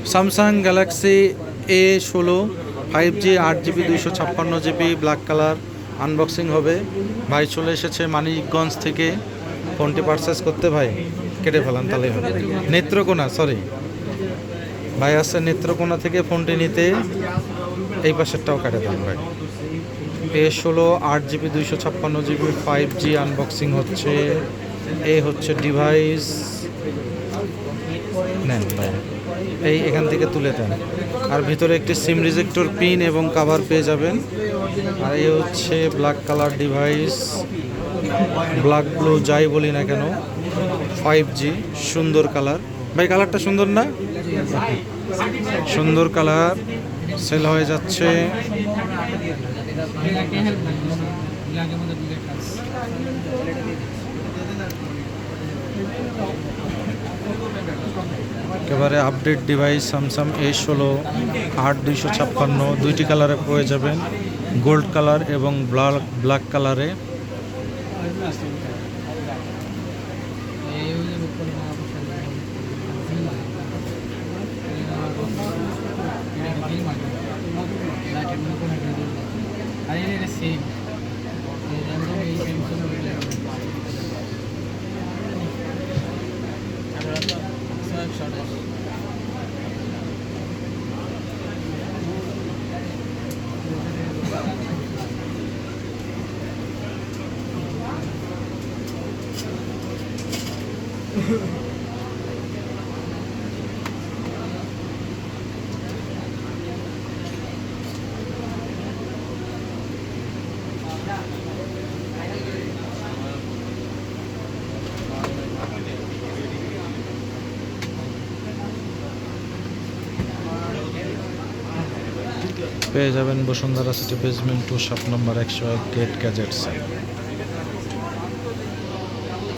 Samsung Galaxy A16 5G 8GB 256GB black colour unboxing হবে। ভাই চলে এসেছে মানিকগঞ্জ থেকে ফোনটি পারচেস করতে। ভাই কেটে ফেলান তাহলে হবে। নেত্রকোনা, সরি ভাই আসছে নেত্রকোনা থেকে ফোনটি নিতে। এই পাশেরটাও কেটে দেন ভাই। A16 8GB 256GB 5G unboxing হচ্ছে। এই হচ্ছে ডিভাইস, নেন ভাই এই এখান থেকে তুলে দেন। আর ভিতরে একটি সিম রিজেক্টর পিন এবং কাভার পেয়ে যাবেন। আর এই হচ্ছে black colour device, black blue যাই বলি না কেন, 5G সুন্দর কালার। ভাই কালারটা সুন্দর না? সুন্দর কালার, সেল হয়ে যাচ্ছে। একেবারে আপডেট ডিভাইস স্যামসাং A16 8/256, দুইটি কালারে পেয়ে যাবেন, গোল্ড কালার এবং ব্ল্যাক কালারে। পেয়ে যাবেন Bashundhara city basement 2 shop number 101 gate gadgets.